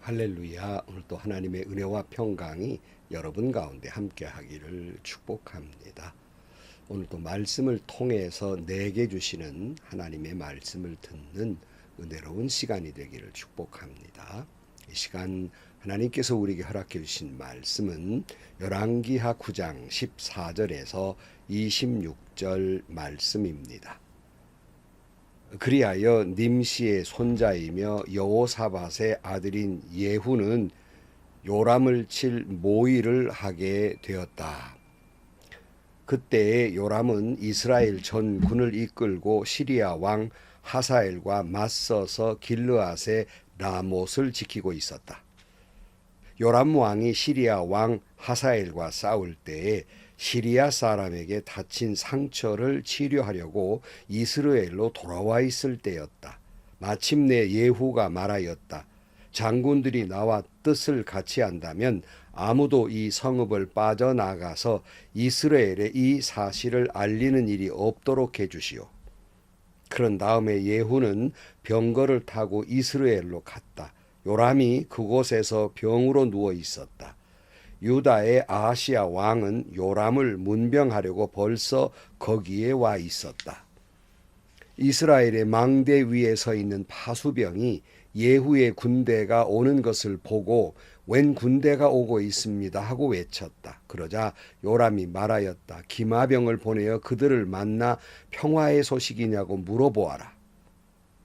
할렐루야. 오늘도 하나님의 은혜와 평강이 여러분 가운데 함께 하기를 축복합니다. 오늘도 말씀을 통해서 내게 주시는 하나님의 말씀을 듣는 은혜로운 시간이 되기를 축복합니다. 이 시간 하나님께서 우리에게 허락해 주신 말씀은 열왕기하 9장 14절에서 26절 말씀입니다. 그리하여 님시의 손자이며 여호사밧의 아들인 예후는 요람을 칠 모의를 하게 되었다. 그때에 요람은 이스라엘 전군을 이끌고 시리아 왕 하사엘과 맞서서 길르앗의 라못을 지키고 있었다. 요람 왕이 시리아 왕 하사엘과 싸울 때에 시리아 사람에게 다친 상처를 치료하려고 이스라엘로 돌아와 있을 때였다. 마침내 예후가 말하였다. 장군들이 나와 뜻을 같이 한다면 아무도 이 성읍을 빠져나가서 이스라엘에 이 사실을 알리는 일이 없도록 해주시오. 그런 다음에 예후는 병거를 타고 이스라엘로 갔다. 요람이 그곳에서 병으로 누워 있었다. 유다의 아하시야 왕은 요람을 문병하려고 벌써 거기에 와 있었다. 이스라엘의 망대 위에 서 있는 파수병이 예후의 군대가 오는 것을 보고 웬 군대가 오고 있습니다 하고 외쳤다. 그러자 요람이 말하였다. 기마병을 보내어 그들을 만나 평화의 소식이냐고 물어보아라.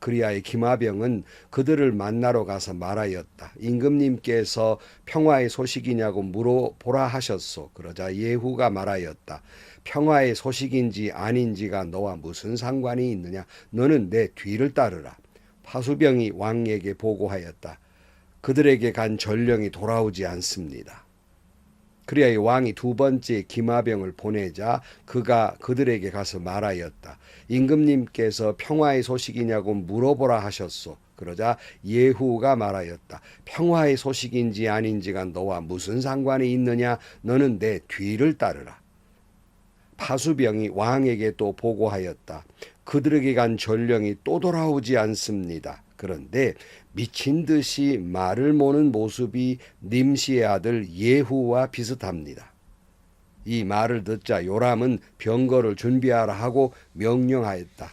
그리하여 기마병은 그들을 만나러 가서 말하였다. 임금님께서 평화의 소식이냐고 물어보라 하셨소. 그러자 예후가 말하였다. 평화의 소식인지 아닌지가 너와 무슨 상관이 있느냐. 너는 내 뒤를 따르라. 파수병이 왕에게 보고하였다. 그들에게 간 전령이 돌아오지 않습니다. 그리하여 왕이 두 번째 기마병을 보내자 그가 그들에게 가서 말하였다. 임금님께서 평화의 소식이냐고 물어보라 하셨소. 그러자 예후가 말하였다. 평화의 소식인지 아닌지가 너와 무슨 상관이 있느냐. 너는 내 뒤를 따르라. 파수병이 왕에게 또 보고하였다. 그들에게 간 전령이 또 돌아오지 않습니다. 그런데 미친 듯이 말을 모는 모습이 님시의 아들 예후와 비슷합니다. 이 말을 듣자 요람은 병거를 준비하라 하고 명령하였다.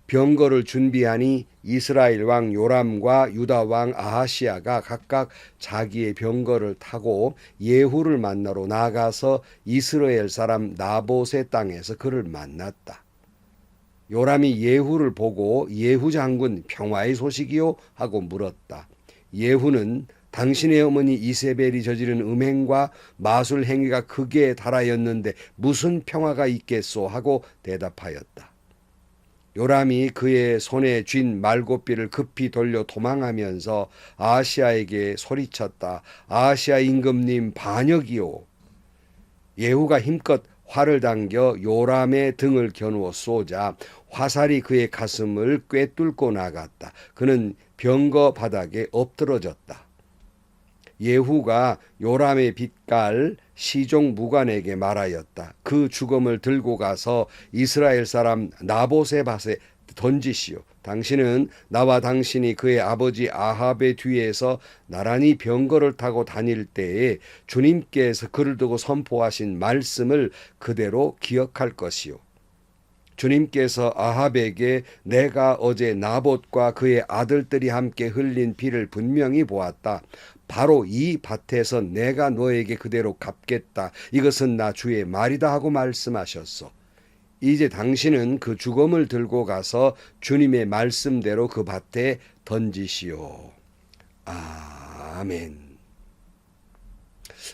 병거를 준비하니 이스라엘 왕 요람과 유다 왕 아하시야가 각각 자기의 병거를 타고 예후를 만나러 나가서 이스라엘 사람 나봇의 땅에서 그를 만났다. 요람이 예후를 보고 예후 장군 평화의 소식이요? 하고 물었다. 예후는 당신의 어머니 이세벨이 저지른 음행과 마술 행위가 극에 달하였는데 무슨 평화가 있겠소? 하고 대답하였다. 요람이 그의 손에 쥔 말고삐를 급히 돌려 도망하면서 아하시야에게 소리쳤다. 아하시야 임금님 반역이요. 예후가 힘껏 활을 당겨 요람의 등을 겨누어 쏘자 화살이 그의 가슴을 꿰뚫고 나갔다. 그는 병거 바닥에 엎드러졌다. 예후가 요람의 빚갈 시종 무관에게 말하였다. 그 죽음을 들고 가서 이스라엘 사람 나봇의 밭에 던지시오. 당신은 나와 당신이 그의 아버지 아합의 뒤에서 나란히 병거를 타고 다닐 때에 주님께서 그를 두고 선포하신 말씀을 그대로 기억할 것이요. 주님께서 아합에게 내가 어제 나봇과 그의 아들들이 함께 흘린 피를 분명히 보았다. 바로 이 밭에서 내가 너에게 그대로 갚겠다. 이것은 나 주의 말이다 하고 말씀하셨소. 이제 당신은 그 죽음을 들고 가서 주님의 말씀대로 그 밭에 던지시오. 아멘.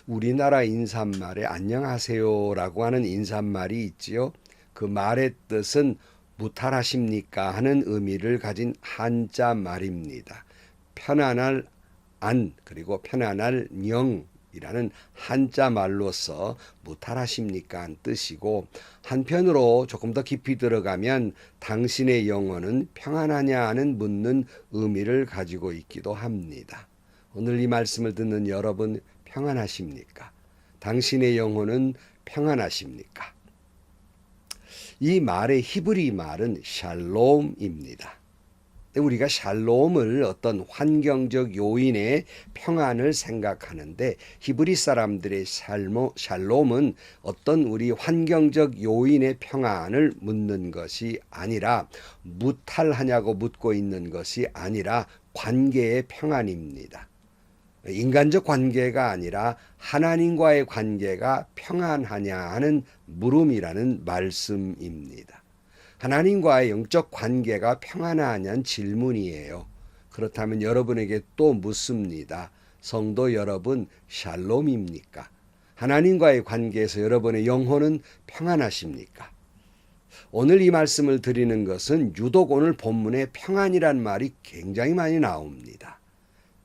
우리나라 인사말에 안녕하세요라고 하는 인사말이 있지요. 그 말의 뜻은 무탈하십니까 하는 의미를 가진 한자 말입니다. 편안할 안 그리고 편안할 명이라는 한자 말로서 무탈하십니까 한 뜻이고, 한편으로 조금 더 깊이 들어가면 당신의 영혼은 평안하냐 하는 묻는 의미를 가지고 있기도 합니다. 오늘 이 말씀을 듣는 여러분 평안하십니까? 당신의 영혼은 평안하십니까? 이 말의 히브리 말은 샬롬입니다. 우리가 샬롬을 어떤 환경적 요인의 평안을 생각하는데 히브리 사람들의 샬롬은 어떤 우리 환경적 요인의 평안을 묻는 것이 아니라 무탈하냐고 묻고 있는 것이 아니라 관계의 평안입니다. 인간적 관계가 아니라 하나님과의 관계가 평안하냐 하는 물음이라는 말씀입니다. 하나님과의 영적 관계가 평안하냐는 질문이에요. 그렇다면 여러분에게 또 묻습니다. 성도 여러분, 샬롬입니까? 하나님과의 관계에서 여러분의 영혼은 평안하십니까? 오늘 이 말씀을 드리는 것은 유독 오늘 본문에 평안이란 말이 굉장히 많이 나옵니다.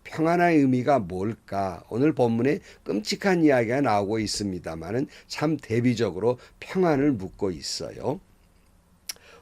평안의 의미가 뭘까? 오늘 본문에 끔찍한 이야기가 나오고 있습니다만은 참 대비적으로 평안을 묻고 있어요.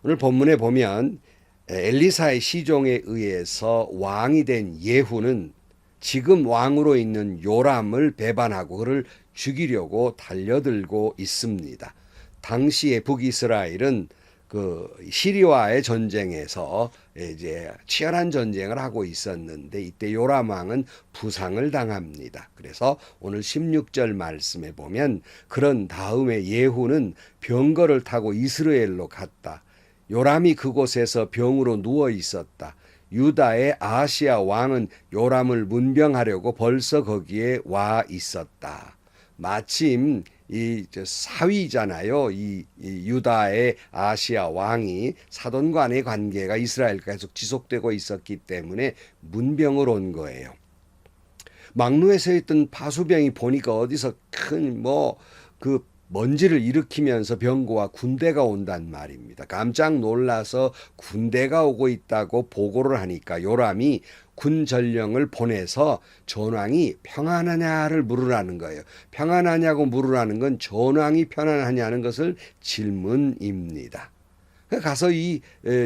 오늘 본문에 보면 엘리사의 시종에 의해서 왕이 된 예후는 지금 왕으로 있는 요람을 배반하고 그를 죽이려고 달려들고 있습니다. 당시의 북이스라엘은 그 시리아의 전쟁에서 이제 치열한 전쟁을 하고 있었는데 이때 요람 왕은 부상을 당합니다. 그래서 오늘 16절 말씀에 보면 그런 다음에 예후는 병거를 타고 이스라엘로 갔다. 요람이 그곳에서 병으로 누워 있었다. 유다의 아하시야 왕은 요람을 문병하려고 벌써 거기에 와 있었다. 마침 이 사위잖아요. 이 유다의 아하시야 왕이 사돈 간의 관계가 이스라엘과 계속 지속되고 있었기 때문에 문병을 온 거예요. 막루에 서 있던 파수병이 보니까 어디서 큰 그 먼지를 일으키면서 병거와 군대가 온단 말입니다. 깜짝 놀라서 군대가 오고 있다고 보고를 하니까 요람이 군 전령을 보내서 전왕이 평안하냐를 물으라는 거예요. 평안하냐고 물으라는 건 전왕이 편안하냐는 것을 질문입니다. 가서 이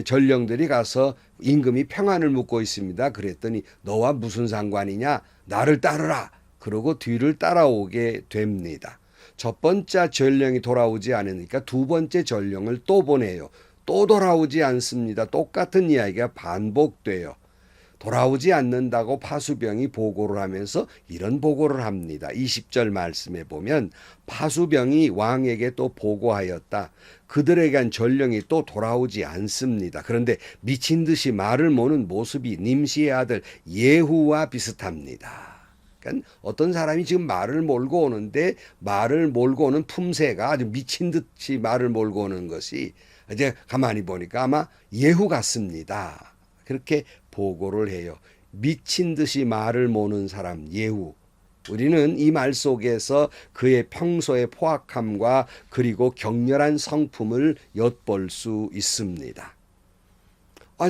전령들이 가서 임금이 평안을 묻고 있습니다. 그랬더니 너와 무슨 상관이냐? 나를 따르라. 그러고 뒤를 따라오게 됩니다. 첫 번째 전령이 돌아오지 않으니까 두 번째 전령을 또 보내요. 또 돌아오지 않습니다. 똑같은 이야기가 반복돼요. 돌아오지 않는다고 파수병이 보고를 하면서 이런 보고를 합니다. 20절 말씀에 보면 파수병이 왕에게 또 보고하였다. 그들에게 한 전령이 또 돌아오지 않습니다. 그런데 미친 듯이 말을 모는 모습이 님시의 아들 예후와 비슷합니다. 그러니까 어떤 사람이 지금 말을 몰고 오는데 말을 몰고 오는 품새가 아주 미친 듯이 말을 몰고 오는 것이 이제 가만히 보니까 아마 예후 같습니다. 그렇게 보고를 해요. 미친 듯이 말을 모는 사람 예후. 우리는 이 말 속에서 그의 평소의 포악함과 그리고 격렬한 성품을 엿볼 수 있습니다.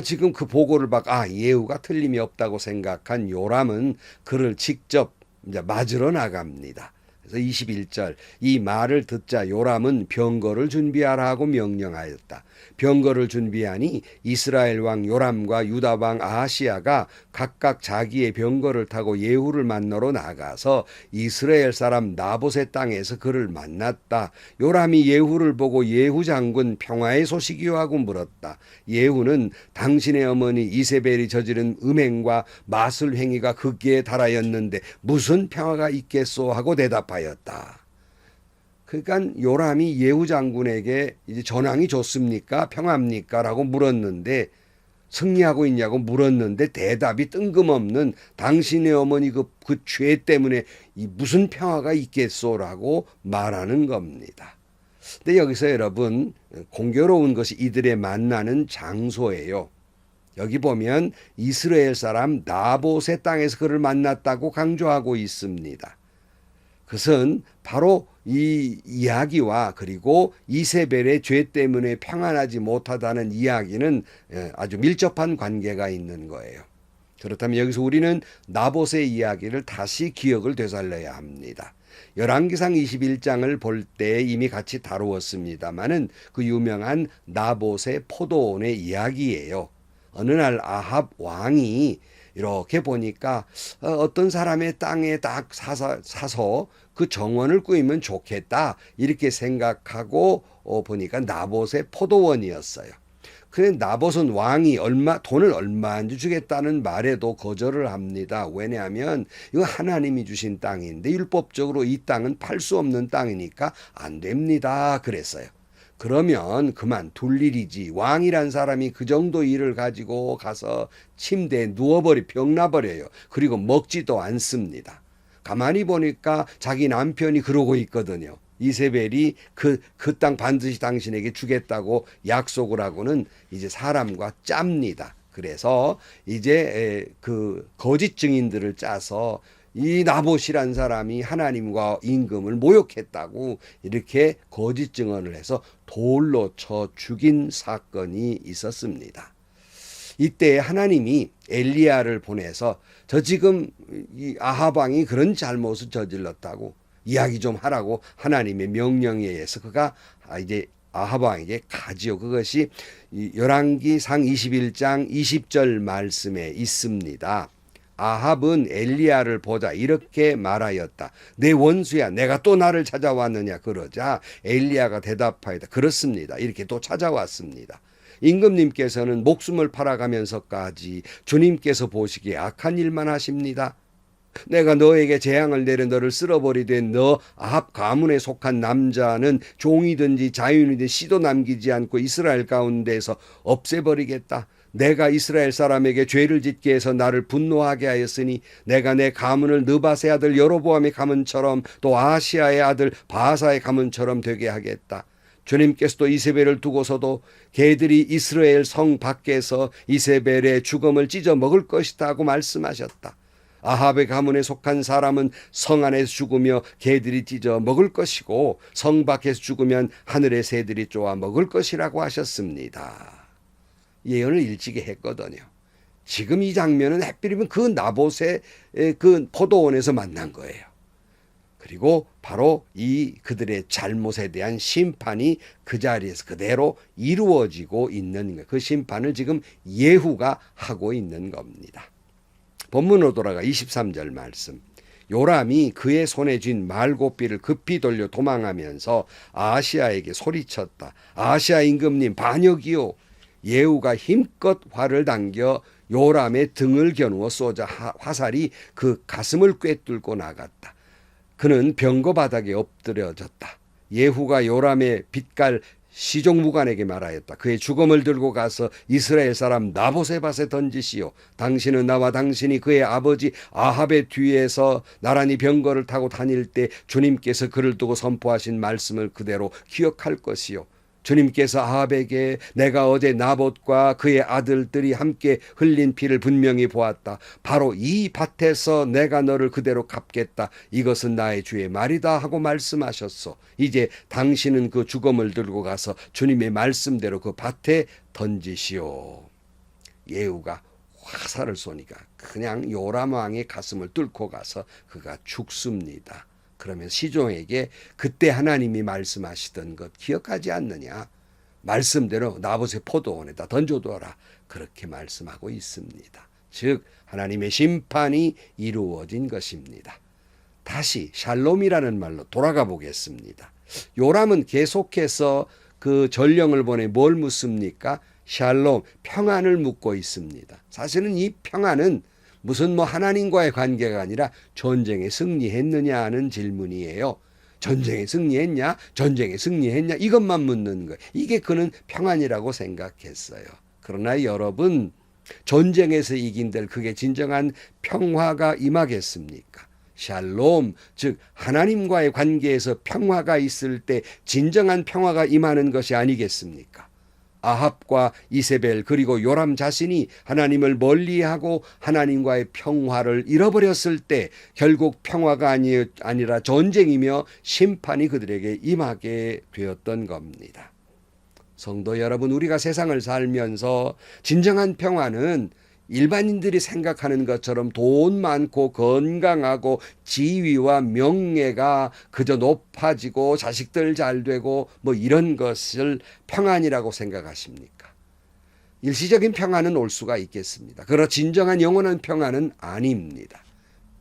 지금 그 보고를 받고 예후가 틀림이 없다고 생각한 요람은 그를 직접 이제 맞으러 나갑니다. 그래서 21절 이 말을 듣자 요람은 병거를 준비하라 하고 명령하였다. 병거를 준비하니 이스라엘 왕 요람과 유다 왕 아하시야가 각각 자기의 병거를 타고 예후를 만나러 나가서 이스라엘 사람 나봇의 땅에서 그를 만났다. 요람이 예후를 보고 예후 장군 평화의 소식이요 하고 물었다. 예후는 당신의 어머니 이세벨이 저지른 음행과 마술 행위가 극기에 달하였는데 무슨 평화가 있겠소 하고 대답하였다. 그러니까 요람이 예후 장군에게 이제 전황이 좋습니까? 평합니까? 라고 물었는데 승리하고 있냐고 물었는데 대답이 뜬금없는 당신의 어머니 그 죄 때문에 무슨 평화가 있겠소라고 말하는 겁니다. 근데 여기서 여러분 공교로운 것이 이들의 만나는 장소예요. 여기 보면 이스라엘 사람 나봇의 땅에서 그를 만났다고 강조하고 있습니다. 그것은 바로 이 이야기와 그리고 이세벨의 죄 때문에 평안하지 못하다는 이야기는 아주 밀접한 관계가 있는 거예요. 그렇다면 여기서 우리는 나봇의 이야기를 다시 기억을 되살려야 합니다. 열왕기상 21장을 볼 때 이미 같이 다루었습니다마는 그 유명한 나봇의 포도원의 이야기예요. 어느 날 아합 왕이 이렇게 보니까 어떤 사람의 땅에 딱 사서 그 정원을 꾸미면 좋겠다 이렇게 생각하고 보니까 나봇의 포도원이었어요. 근데 나봇은 왕이 돈을 얼마인지 주겠다는 말에도 거절을 합니다. 왜냐하면 이거 하나님이 주신 땅인데 율법적으로 이 땅은 팔 수 없는 땅이니까 안 됩니다. 그랬어요. 그러면 그만 둘 일이지. 왕이란 사람이 그 정도 일을 가지고 가서 침대에 병나버려요. 그리고 먹지도 않습니다. 가만히 보니까 자기 남편이 그러고 있거든요. 이세벨이 그 땅 반드시 당신에게 주겠다고 약속을 하고는 이제 사람과 짭니다. 그래서 이제 그 거짓 증인들을 짜서 이 나봇이란 사람이 하나님과 임금을 모욕했다고 이렇게 거짓 증언을 해서 돌로 쳐 죽인 사건이 있었습니다. 이때 하나님이 엘리야를 보내서 저 지금 이 아합 왕이 그런 잘못을 저질렀다고 이야기 좀 하라고 하나님의 명령에 의해서 그가 이제 아합 왕에게 가지요. 그것이 열왕기상 21장 20절 말씀에 있습니다. 아합은 엘리야를 보자 이렇게 말하였다. 내 원수야, 내가 또 나를 찾아왔느냐. 그러자 엘리야가 대답하였다. 그렇습니다. 이렇게 또 찾아왔습니다. 임금님께서는 목숨을 팔아가면서까지 주님께서 보시기에 악한 일만 하십니다. 내가 너에게 재앙을 내려 너를 쓸어버리되 너 아합 가문에 속한 남자는 종이든지 자유인이든지 씨도 남기지 않고 이스라엘 가운데에서 없애버리겠다. 내가 이스라엘 사람에게 죄를 짓게 해서 나를 분노하게 하였으니 내가 내 가문을 느밧의 아들 여로보암의 가문처럼 또 아하시아의 아들 바하사의 가문처럼 되게 하겠다. 주님께서도 이세벨을 두고서도 개들이 이스라엘 성 밖에서 이세벨의 죽음을 찢어 먹을 것이다 하고 말씀하셨다. 아합의 가문에 속한 사람은 성 안에서 죽으며 개들이 찢어 먹을 것이고 성 밖에서 죽으면 하늘의 새들이 쪼아 먹을 것이라고 하셨습니다. 예언을 일찍이 했거든요. 지금 이 장면은 하필이면 그 나봇의 그 포도원에서 만난 거예요. 그리고 바로 이 그들의 잘못에 대한 심판이 그 자리에서 그대로 이루어지고 있는 거예요. 그 심판을 지금 예후가 하고 있는 겁니다. 본문으로 돌아가 23절 말씀. 요람이 그의 손에 쥔 말고삐를 급히 돌려 도망하면서 아하시아에게 소리쳤다. 아하시아 임금님 반역이요. 예후가 힘껏 활을 당겨 요람의 등을 겨누어 쏘자 화살이 그 가슴을 꿰뚫고 나갔다. 그는 병거 바닥에 엎드려졌다. 예후가 요람의 빛깔 시종무관에게 말하였다. 그의 죽음을 들고 가서 이스라엘 사람 나봇의 밭에 던지시오. 당신은 나와 당신이 그의 아버지 아합의 뒤에서 나란히 병거를 타고 다닐 때 주님께서 그를 두고 선포하신 말씀을 그대로 기억할 것이요. 주님께서 아합에게 내가 어제 나봇과 그의 아들들이 함께 흘린 피를 분명히 보았다. 바로 이 밭에서 내가 너를 그대로 갚겠다. 이것은 나의 주의 말이다 하고 말씀하셨소. 이제 당신은 그 죽음을 들고 가서 주님의 말씀대로 그 밭에 던지시오. 예후가 화살을 쏘니까 그냥 요람 왕의 가슴을 뚫고 가서 그가 죽습니다. 그러면 시종에게 그때 하나님이 말씀하시던 것 기억하지 않느냐? 말씀대로 나봇의 포도원에다 던져두어라. 그렇게 말씀하고 있습니다. 즉 하나님의 심판이 이루어진 것입니다. 다시 샬롬이라는 말로 돌아가 보겠습니다. 요람은 계속해서 그 전령을 보내 뭘 묻습니까? 샬롬, 평안을 묻고 있습니다. 사실은 이 평안은 무슨 하나님과의 관계가 아니라 전쟁에 승리했느냐 하는 질문이에요. 전쟁에 승리했냐? 전쟁에 승리했냐? 이것만 묻는 거예요. 이게 그는 평안이라고 생각했어요. 그러나 여러분, 전쟁에서 이긴들 그게 진정한 평화가 임하겠습니까? 샬롬, 즉 하나님과의 관계에서 평화가 있을 때 진정한 평화가 임하는 것이 아니겠습니까? 아합과 이세벨 그리고 요람 자신이 하나님을 멀리하고 하나님과의 평화를 잃어버렸을 때 결국 평화가 아니라 전쟁이며 심판이 그들에게 임하게 되었던 겁니다. 성도 여러분, 우리가 세상을 살면서 진정한 평화는 일반인들이 생각하는 것처럼 돈 많고 건강하고 지위와 명예가 그저 높아지고 자식들 잘 되고 이런 것을 평안이라고 생각하십니까? 일시적인 평안은 올 수가 있겠습니다. 그러나 진정한 영원한 평안은 아닙니다.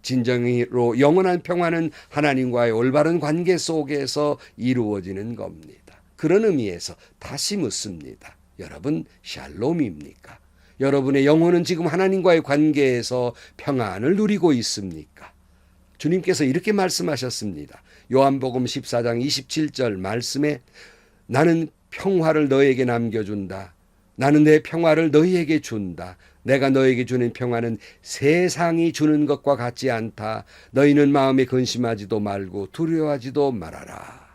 진정으로 영원한 평안은 하나님과의 올바른 관계 속에서 이루어지는 겁니다. 그런 의미에서 다시 묻습니다. 여러분 샬롬입니까? 여러분의 영혼은 지금 하나님과의 관계에서 평안을 누리고 있습니까? 주님께서 이렇게 말씀하셨습니다. 요한복음 14장 27절 말씀에 나는 평화를 너에게 남겨준다. 나는 내 평화를 너희에게 준다. 내가 너에게 주는 평화는 세상이 주는 것과 같지 않다. 너희는 마음에 근심하지도 말고 두려워하지도 말아라.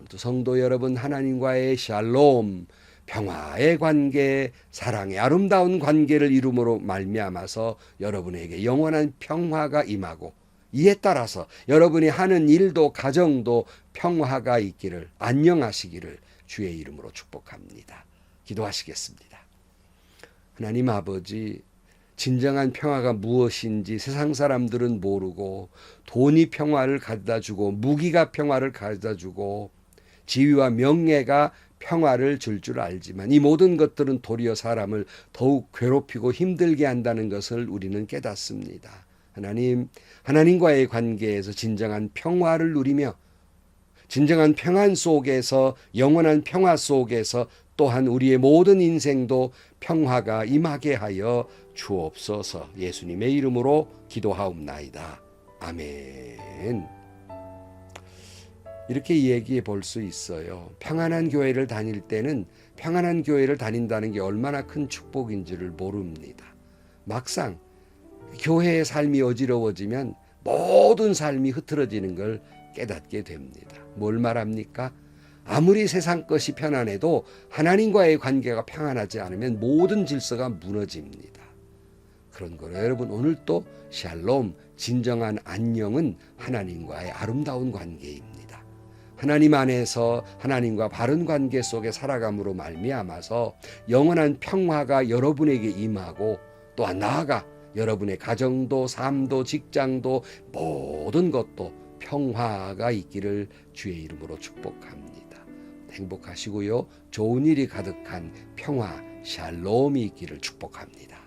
또 성도 여러분, 하나님과의 샬롬, 평화의 관계, 사랑의 아름다운 관계를 이룸으로 말미암아서 여러분에게 영원한 평화가 임하고, 이에 따라서 여러분이 하는 일도 가정도 평화가 있기를, 안녕하시기를 주의 이름으로 축복합니다. 기도하시겠습니다. 하나님 아버지, 진정한 평화가 무엇인지 세상 사람들은 모르고, 돈이 평화를 가져다 주고, 무기가 평화를 가져다 주고, 지위와 명예가 평화를 줄 줄 알지만 이 모든 것들은 도리어 사람을 더욱 괴롭히고 힘들게 한다는 것을 우리는 깨닫습니다. 하나님, 하나님과의 관계에서 진정한 평화를 누리며 진정한 평안 속에서, 영원한 평화 속에서 또한 우리의 모든 인생도 평화가 임하게 하여 주옵소서. 예수님의 이름으로 기도하옵나이다. 아멘. 이렇게 얘기해 볼 수 있어요. 평안한 교회를 다닐 때는 평안한 교회를 다닌다는 게 얼마나 큰 축복인지를 모릅니다. 막상 교회의 삶이 어지러워지면 모든 삶이 흐트러지는 걸 깨닫게 됩니다. 뭘 말합니까? 아무리 세상 것이 편안해도 하나님과의 관계가 평안하지 않으면 모든 질서가 무너집니다. 그런 거로 여러분, 오늘 또 샬롬, 진정한 안녕은 하나님과의 아름다운 관계입니다. 하나님 안에서 하나님과 바른 관계 속에 살아감으로 말미암아서 영원한 평화가 여러분에게 임하고, 또한 나아가 여러분의 가정도 삶도 직장도 모든 것도 평화가 있기를 주의 이름으로 축복합니다. 행복하시고요, 좋은 일이 가득한 평화, 샬롬이 있기를 축복합니다.